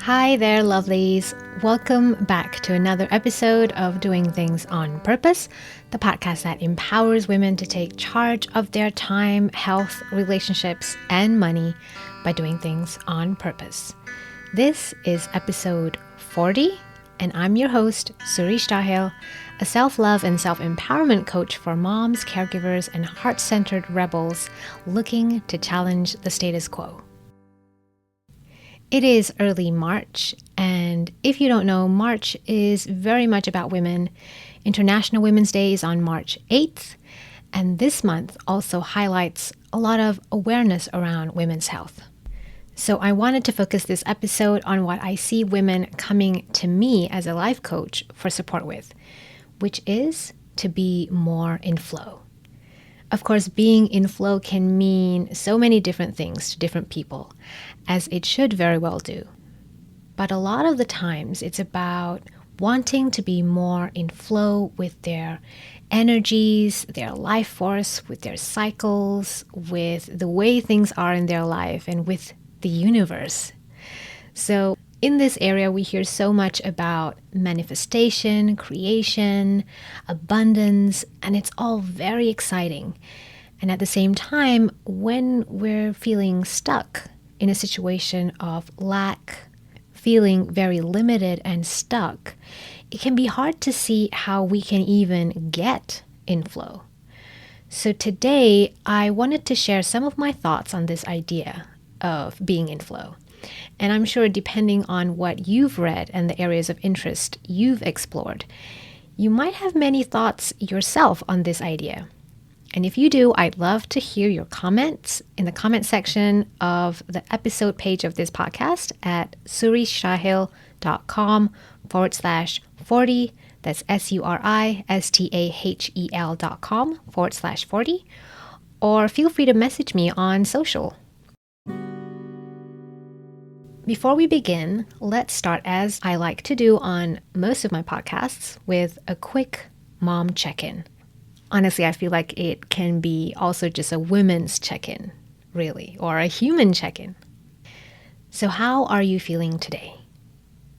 Hi there, lovelies. Welcome back to another episode of Doing Things on Purpose, the podcast that empowers women to take charge of their time, health, relationships, and money by doing things on purpose. This is episode 40, and I'm your host, Suri, a self-love and self-empowerment coach for moms, caregivers, and heart-centered rebels looking to challenge the status quo. It is early March, and if you don't know, March is very much about women. International Women's Day is on March 8th, and this month also highlights a lot of awareness around women's health. So I wanted to focus this episode on what I see women coming to me as a life coach for support with, which is to be more in flow. Of course, being in flow can mean so many different things to different people, as it should very well do. But a lot of the times it's about wanting to be more in flow with their energies, their life force, with their cycles, with the way things are in their life, and with the universe. So in this area, we hear so much about manifestation, creation, abundance, and it's all very exciting. And at the same time, when we're feeling stuck in a situation of lack, feeling very limited and stuck, it can be hard to see how we can even get in flow. So today, I wanted to share some of my thoughts on this idea of being in flow. And I'm sure depending on what you've read and the areas of interest you've explored, you might have many thoughts yourself on this idea. And if you do, I'd love to hear your comments in the comment section of the episode page of this podcast at suristahel.com/40. That's suristahel.com/40. Or feel free to message me on social. Before we begin, let's start, as I like to do on most of my podcasts, with a quick mom check-in. Honestly, I feel like it can be also just a women's check-in, really, or a human check-in. So how are you feeling today?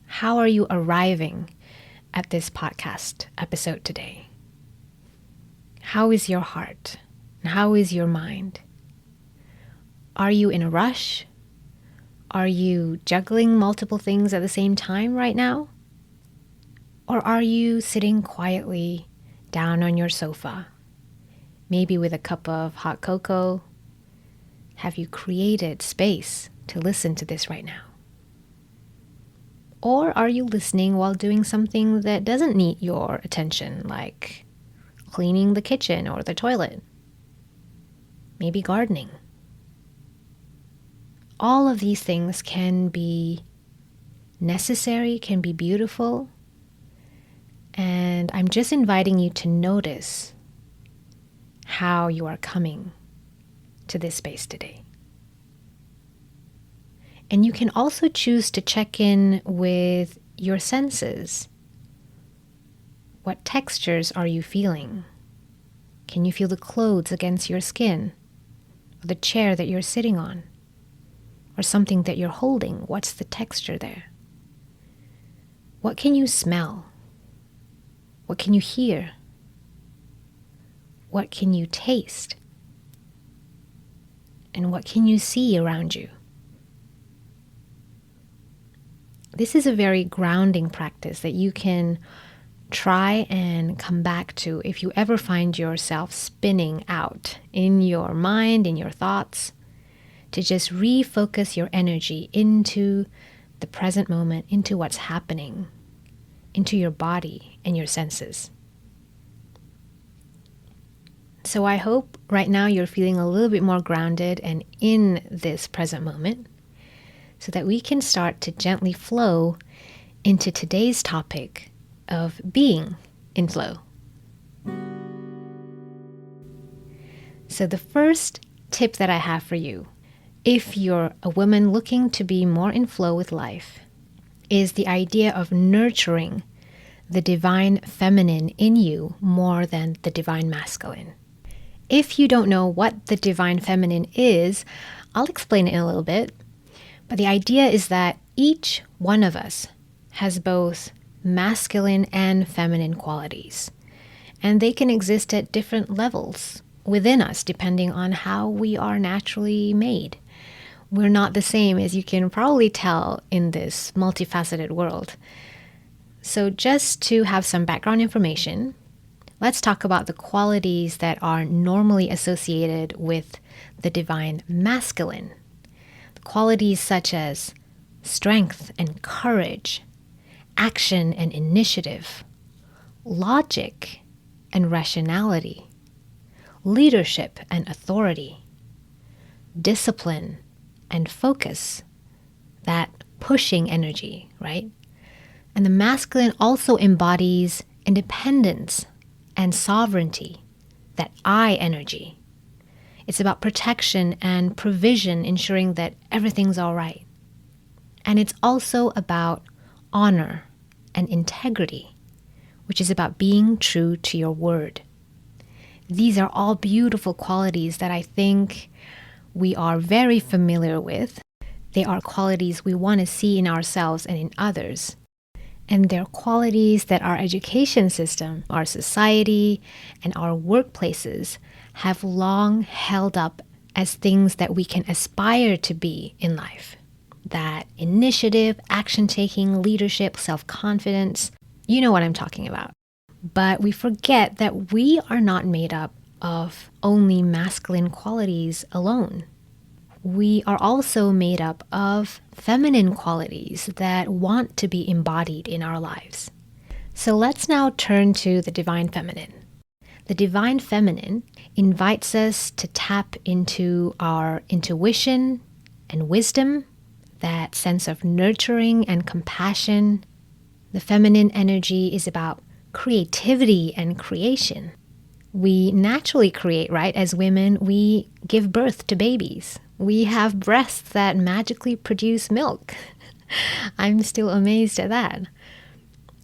How are you arriving at this podcast episode today? How is your heart? And how is your mind? Are you in a rush? Are you juggling multiple things at the same time right now? Or are you sitting quietly down on your sofa, maybe with a cup of hot cocoa? Have you created space to listen to this right now? Or are you listening while doing something that doesn't need your attention, like cleaning the kitchen or the toilet? Maybe gardening. All of these things can be necessary, can be beautiful, and I'm just inviting you to notice how you are coming to this space today. And you can also choose to check in with your senses. What textures are you feeling? Can you feel the clothes against your skin, or the chair that you're sitting on? Or something that you're holding? What's the texture there? What can you smell? What can you hear? What can you taste? And what can you see around you? This is a very grounding practice that you can try and come back to if you ever find yourself spinning out in your mind, in your thoughts. To just refocus your energy into the present moment, into what's happening, into your body and your senses. So I hope right now you're feeling a little bit more grounded and in this present moment, so that we can start to gently flow into today's topic of being in flow. So the first tip that I have for you, if you're a woman looking to be more in flow with life, is the idea of nurturing the divine feminine in you more than the divine masculine. If you don't know what the divine feminine is, I'll explain it in a little bit. But the idea is that Each one of us has both masculine and feminine qualities, and they can exist at different levels within us depending on how we are naturally made. We're not the same, as you can probably tell, in this multifaceted world. So just to have some background information, let's talk about the qualities that are normally associated with the divine masculine. Qualities such as strength and courage, action and initiative, logic and rationality, leadership and authority, discipline and focus, that pushing energy, right? And the masculine also embodies independence and sovereignty, that I energy. It's about protection and provision, ensuring that everything's all right. And it's also about honor and integrity, which is about being true to your word. These are all beautiful qualities that I think we are very familiar with. They are qualities we want to see in ourselves and in others. And they're qualities that our education system, our society, and our workplaces have long held up as things that we can aspire to be in life. That initiative, action-taking, leadership, self-confidence, you know what I'm talking about. But we forget that we are not made up of only masculine qualities alone. We are also made up of feminine qualities that want to be embodied in our lives. So let's now turn to the divine feminine. The divine feminine invites us to tap into our intuition and wisdom, that sense of nurturing and compassion. The feminine energy is about creativity and creation. We naturally create, right? As women, we give birth to babies. We have breasts that magically produce milk. I'm still amazed at that.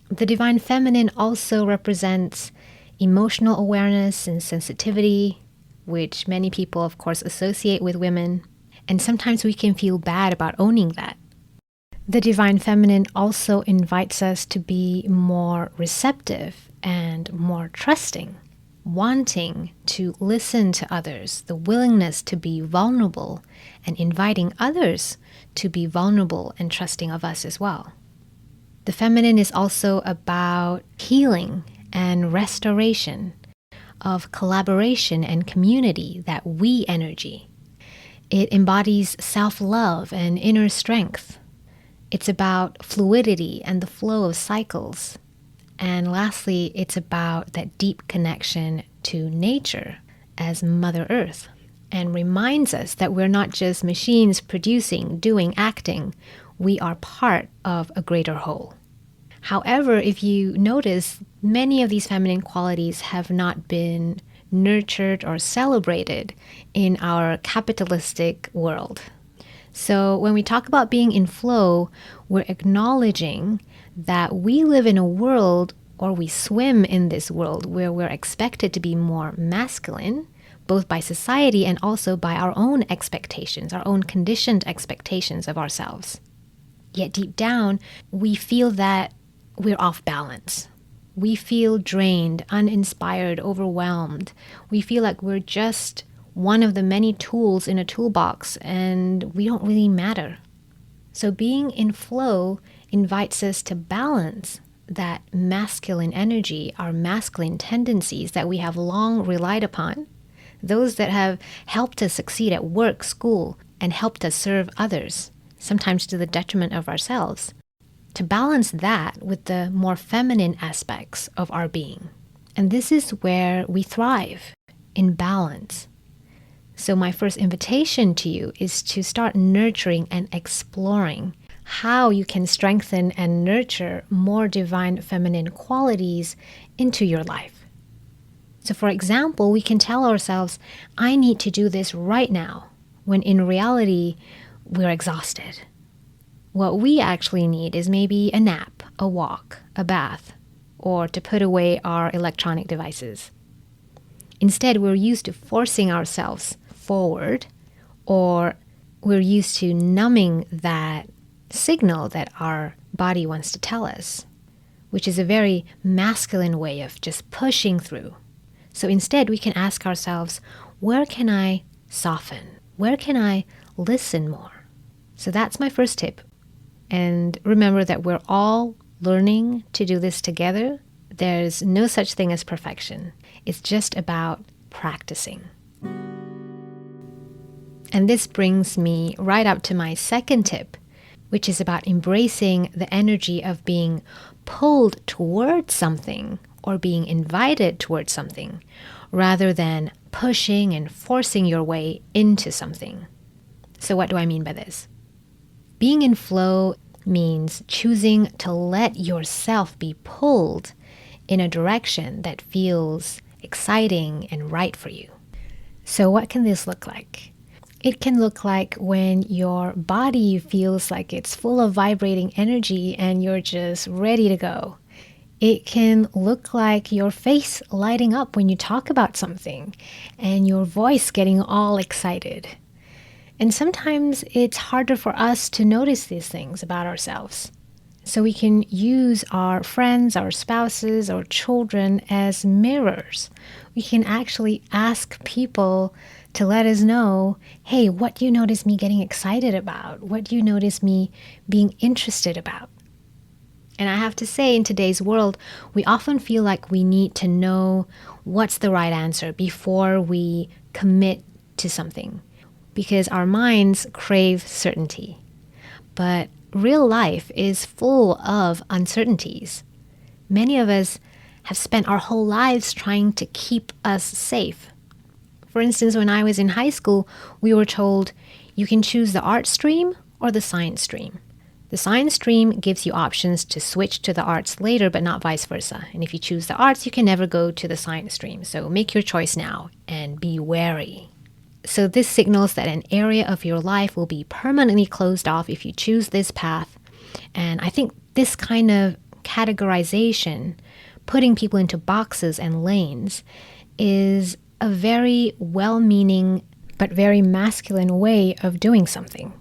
The divine feminine also represents emotional awareness and sensitivity, which many people, of course, associate with women. And sometimes we can feel bad about owning that. The divine feminine also invites us to be more receptive and more trusting, wanting to listen to others, the willingness to be vulnerable, and inviting others to be vulnerable and trusting of us as well. The feminine is also about healing and restoration, of collaboration and community, that we energy. It embodies self-love and inner strength. It's about fluidity and the flow of cycles. And lastly, it's about that deep connection to nature as Mother Earth, and reminds us that we're not just machines producing, doing, acting. We are part of a greater whole. However, if you notice, many of these feminine qualities have not been nurtured or celebrated in our capitalistic world. So when we talk about being in flow, we're acknowledging that we live in a world, or we swim in this world, where we're expected to be more masculine, both by society and also by our own expectations, our own conditioned expectations of ourselves. Yet deep down, we feel that we're off balance. We feel drained, uninspired, overwhelmed. We feel like we're just one of the many tools in a toolbox and we don't really matter. So being in flow invites us to balance that masculine energy, our masculine tendencies that we have long relied upon, those that have helped us succeed at work, school, and helped us serve others, sometimes to the detriment of ourselves. To balance that with the more feminine aspects of our being. And this is where we thrive, in balance. So my first invitation to you is to start nurturing and exploring how you can strengthen and nurture more divine feminine qualities into your life. So for example, we can tell ourselves, I need to do this right now, when in reality, we're exhausted. What we actually need is maybe a nap, a walk, a bath, or to put away our electronic devices. Instead, we're used to forcing ourselves forward, or we're used to numbing that signal that our body wants to tell us, which is a very masculine way of just pushing through. So instead, we can ask ourselves, where can I soften? Where can I listen more? So that's my first tip. And remember that we're all learning to do this together. There's no such thing as perfection. It's just about practicing. And this brings me right up to my second tip, which is about embracing the energy of being pulled towards something or being invited towards something, rather than pushing and forcing your way into something. So what do I mean by this? Being in flow means choosing to let yourself be pulled in a direction that feels exciting and right for you. So what can this look like? It can look like when your body feels like it's full of vibrating energy and you're just ready to go. It can look like your face lighting up when you talk about something and your voice getting all excited. And sometimes it's harder for us to notice these things about ourselves. So we can use our friends, our spouses, our children as mirrors. We can actually ask people to let us know, hey, what do you notice me getting excited about? What do you notice me being interested about? And I have to say, in today's world, we often feel like we need to know what's the right answer before we commit to something, because our minds crave certainty. But real life is full of uncertainties. Many of us have spent our whole lives trying to keep us safe. For instance, when I was in high school, we were told you can choose the art stream or the science stream. The science stream gives you options to switch to the arts later, but not vice versa. And if you choose the arts, you can never go to the science stream. So make your choice now and be wary. So this signals that an area of your life will be permanently closed off if you choose this path. And I think this kind of categorization, putting people into boxes and lanes, is a very well-meaning but very masculine way of doing something.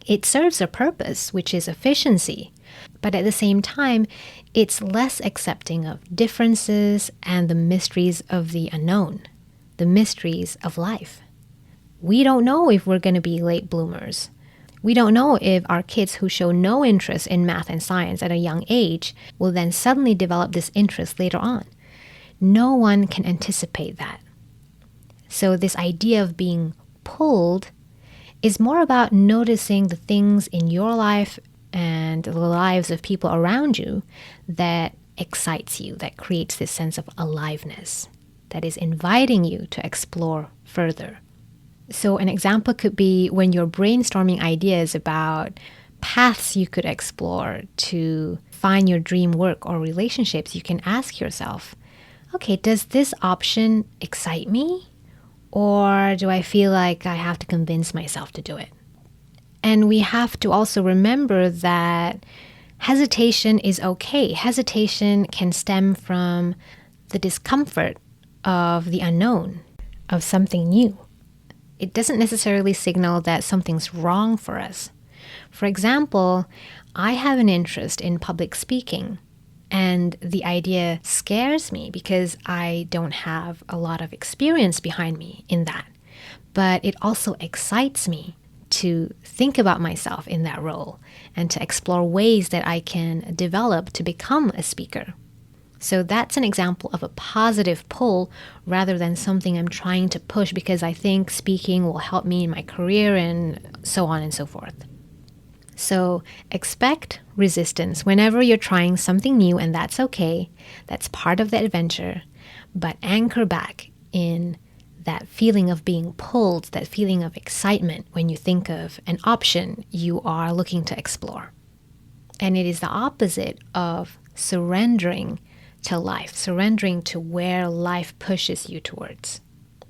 It serves a purpose, which is efficiency, but at the same time, it's less accepting of differences and the mysteries of the unknown, the mysteries of life. We don't know if we're going to be late bloomers. We don't know if our kids who show no interest in math and science at a young age will then suddenly develop this interest later on. No one can anticipate that. So this idea of being pulled is more about noticing the things in your life and the lives of people around you that excites you, that creates this sense of aliveness, that is inviting you to explore further. So an example could be when you're brainstorming ideas about paths you could explore to find your dream work or relationships, you can ask yourself, okay, does this option excite me? Or do I feel like I have to convince myself to do it? And we have to also remember that hesitation is okay. Hesitation can stem from the discomfort of the unknown, of something new. It doesn't necessarily signal that something's wrong for us. For example, I have an interest in public speaking, and the idea scares me because I don't have a lot of experience behind me in that. But it also excites me to think about myself in that role and to explore ways that I can develop to become a speaker. So that's an example of a positive pull rather than something I'm trying to push because I think speaking will help me in my career and so on and so forth. So expect resistance whenever you're trying something new, and that's okay. That's part of the adventure. But anchor back in that feeling of being pulled, that feeling of excitement when you think of an option you are looking to explore. And it is the opposite of surrendering to life, surrendering to where life pushes you towards.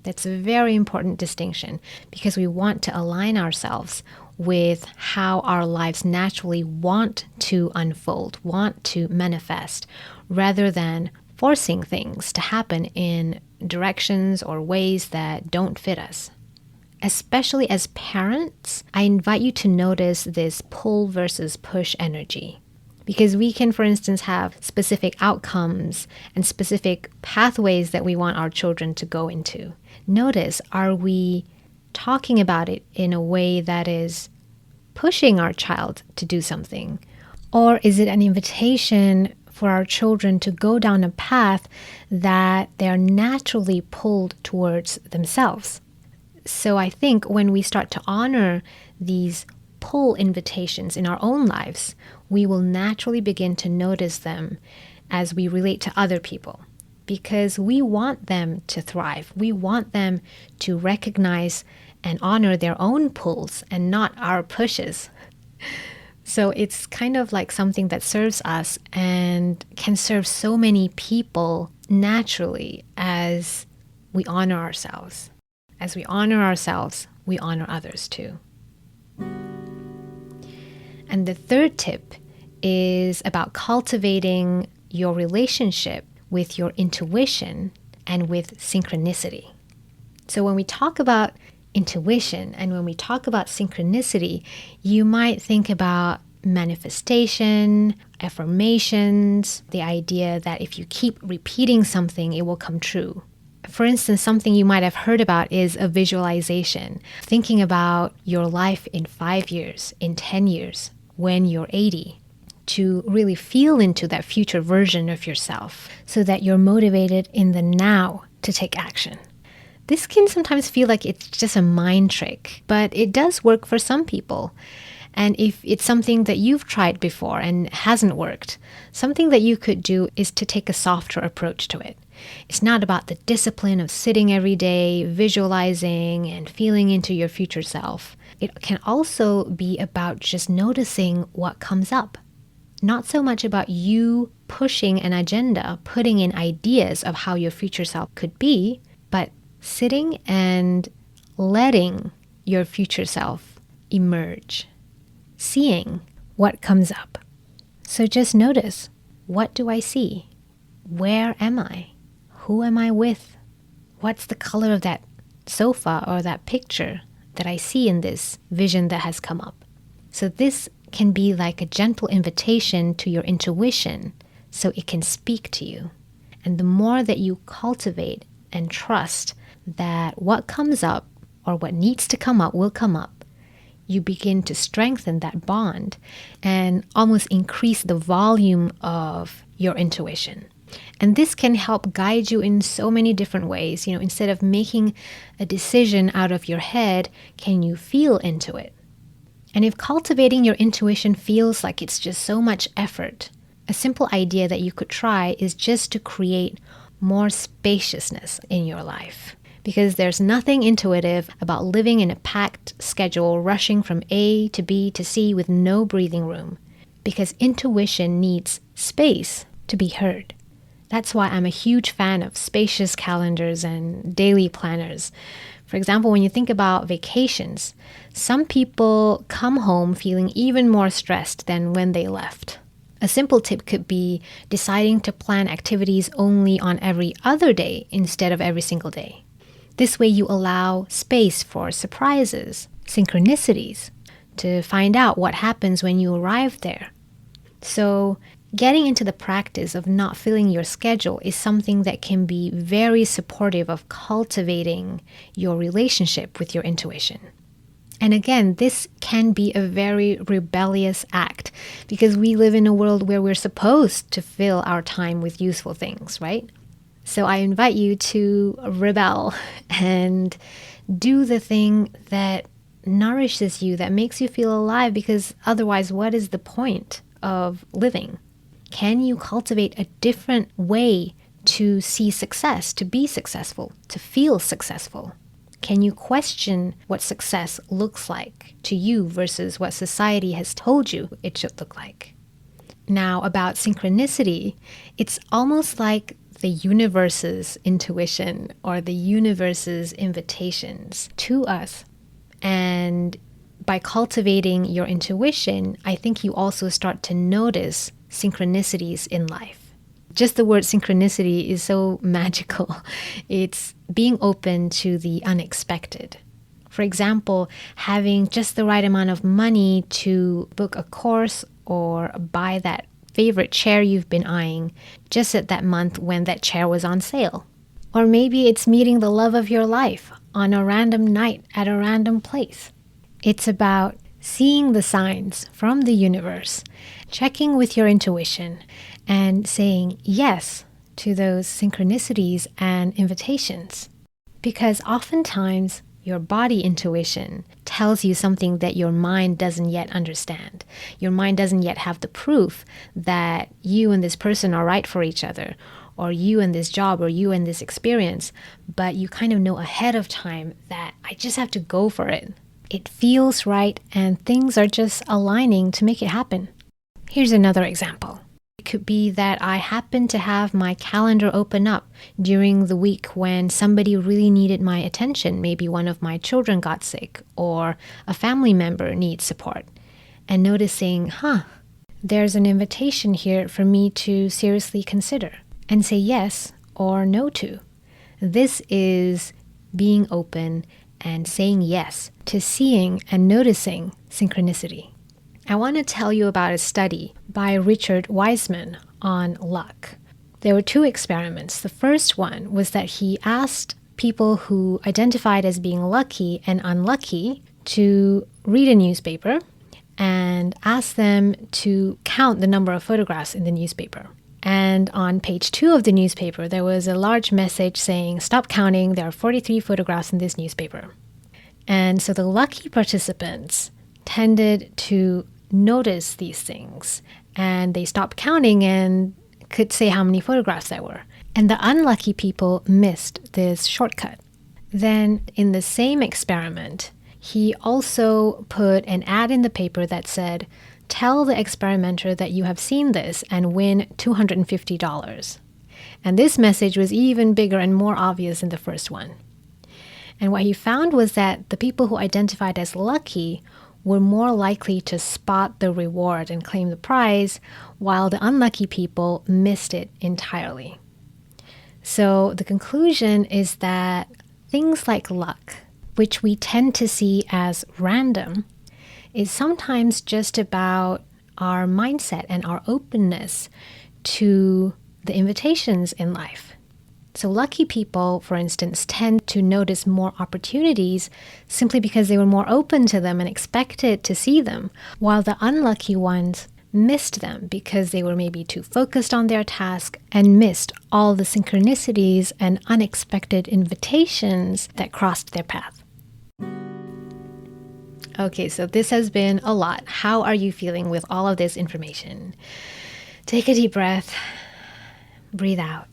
That's a very important distinction because we want to align ourselves with how our lives naturally want to unfold, want to manifest, rather than forcing things to happen in directions or ways that don't fit us. especially as parents, I invite you to notice this pull versus push energy. Because we can, for instance, have specific outcomes and specific pathways that we want our children to go into. Notice, are we talking about it in a way that is pushing our child to do something? Or is it an invitation for our children to go down a path that they're naturally pulled towards themselves? So I think when we start to honor these pull invitations in our own lives, we will naturally begin to notice them as we relate to other people, because we want them to thrive. We want them to recognize and honor their own pulls and not our pushes. So it's kind of like something that serves us and can serve so many people naturally as we honor ourselves. As we honor ourselves, we honor others too. And the third tip is about cultivating your relationship with your intuition and with synchronicity. So when we talk about intuition and when we talk about synchronicity, you might think about manifestation, affirmations, the idea that if you keep repeating something, it will come true. For instance, something you might have heard about is a visualization, thinking about your life in 5 years, in 10 years, when you're 80, to really feel into that future version of yourself so that you're motivated in the now to take action. This can sometimes feel like it's just a mind trick, but it does work for some people. And if it's something that you've tried before and hasn't worked, something that you could do is to take a softer approach to it. It's not about the discipline of sitting every day, visualizing and feeling into your future self. It can also be about just noticing what comes up. Not so much about you pushing an agenda, putting in ideas of how your future self could be, but sitting and letting your future self emerge, seeing what comes up. So just notice, what do I see? Where am I? Who am I with? What's the color of that sofa or that picture that I see in this vision that has come up? So this can be like a gentle invitation to your intuition so it can speak to you. And the more that you cultivate and trust that what comes up or what needs to come up will come up, you begin to strengthen that bond and almost increase the volume of your intuition. And this can help guide you in so many different ways. You know, instead of making a decision out of your head, can you feel into it? And if cultivating your intuition feels like it's just so much effort, a simple idea that you could try is just to create more spaciousness in your life. Because there's nothing intuitive about living in a packed schedule, rushing from A to B to C with no breathing room. Because intuition needs space to be heard. That's why I'm a huge fan of spacious calendars and daily planners. For example, when you think about vacations, some people come home feeling even more stressed than when they left. A simple tip could be deciding to plan activities only on every other day instead of every single day. This way you allow space for surprises, synchronicities, to find out what happens when you arrive there. So getting into the practice of not filling your schedule is something that can be very supportive of cultivating your relationship with your intuition. And again, this can be a very rebellious act because we live in a world where we're supposed to fill our time with useful things, right? So I invite you to rebel and do the thing that nourishes you, that makes you feel alive, because otherwise, what is the point of living? Can you cultivate a different way to see success, to be successful, to feel successful? Can you question what success looks like to you versus what society has told you it should look like? Now, about synchronicity, it's almost like the universe's intuition or the universe's invitations to us. And by cultivating your intuition, I think you also start to notice synchronicities in life. Just the word synchronicity is so magical. It's being open to the unexpected. For example, having just the right amount of money to book a course or buy that favorite chair you've been eyeing just at that month when that chair was on sale. Or maybe it's meeting the love of your life on a random night at a random place. It's about seeing the signs from the universe, checking with your intuition, and saying yes to those synchronicities and invitations. Because oftentimes, your body intuition tells you something that your mind doesn't yet understand. Your mind doesn't yet have the proof that you and this person are right for each other, or you and this job, or you and this experience, but you kind of know ahead of time that I just have to go for it. It feels right, and things are just aligning to make it happen. Here's another example. It could be that I happen to have my calendar open up during the week when somebody really needed my attention. Maybe one of my children got sick or a family member needs support. And noticing, there's an invitation here for me to seriously consider and say yes or no to. This is being open and saying yes to seeing and noticing synchronicity. I want to tell you about a study by Richard Wiseman on luck. There were 2 experiments. The first one was that he asked people who identified as being lucky and unlucky to read a newspaper and asked them to count the number of photographs in the newspaper. And on page 2 of the newspaper, there was a large message saying, "Stop counting, there are 43 photographs in this newspaper." And so the lucky participants tended to notice these things, and they stopped counting and could say how many photographs there were. And the unlucky people missed this shortcut. Then in the same experiment, he also put an ad in the paper that said, "Tell the experimenter that you have seen this and win $250. And this message was even bigger and more obvious than the first one. And what he found was that the people who identified as lucky were more likely to spot the reward and claim the prize, while the unlucky people missed it entirely. So the conclusion is that things like luck, which we tend to see as random, is sometimes just about our mindset and our openness to the invitations in life. So lucky people, for instance, tend to notice more opportunities simply because they were more open to them and expected to see them, while the unlucky ones missed them because they were maybe too focused on their task and missed all the synchronicities and unexpected invitations that crossed their path. Okay, so this has been a lot. How are you feeling with all of this information? Take a deep breath, breathe out.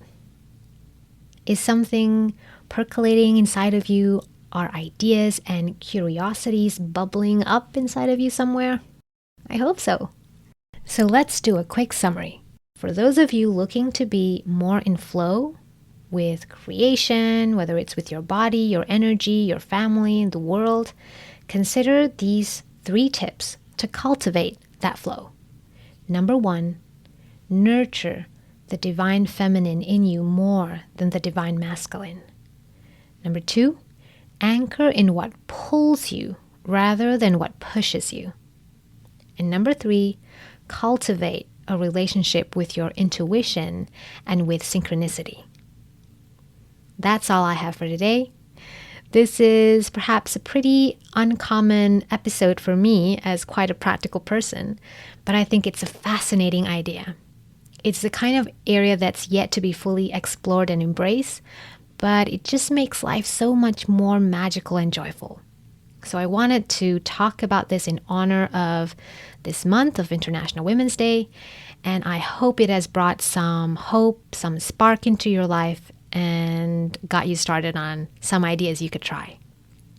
Is something percolating inside of you? Are ideas and curiosities bubbling up inside of you somewhere? I hope so. So let's do a quick summary. For those of you looking to be more in flow with creation, whether it's with your body, your energy, your family, the world, consider these 3 tips to cultivate that flow. Number 1, nurture the divine feminine in you more than the divine masculine. Number 2, anchor in what pulls you rather than what pushes you. And number 3, cultivate a relationship with your intuition and with synchronicity. That's all I have for today. This is perhaps a pretty uncommon episode for me as quite a practical person, but I think it's a fascinating idea. It's the kind of area that's yet to be fully explored and embraced, but it just makes life so much more magical and joyful. So I wanted to talk about this in honor of this month of International Women's Day, and I hope it has brought some hope, some spark into your life, and got you started on some ideas you could try.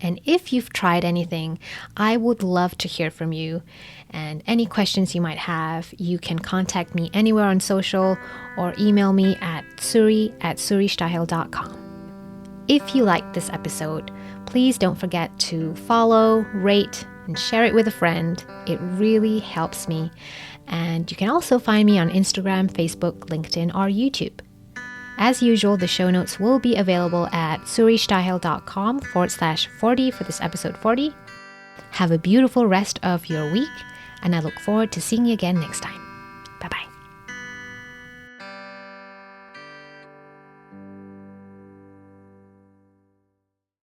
And if you've tried anything, I would love to hear from you. And any questions you might have, you can contact me anywhere on social or email me at suri@suristyle.com. If you liked this episode, please don't forget to follow, rate, and share it with a friend. It really helps me. And you can also find me on Instagram, Facebook, LinkedIn, or YouTube. as usual, the show notes will be available at suristahil.com/40 for this episode 40. Have a beautiful rest of your week, and I look forward to seeing you again next time.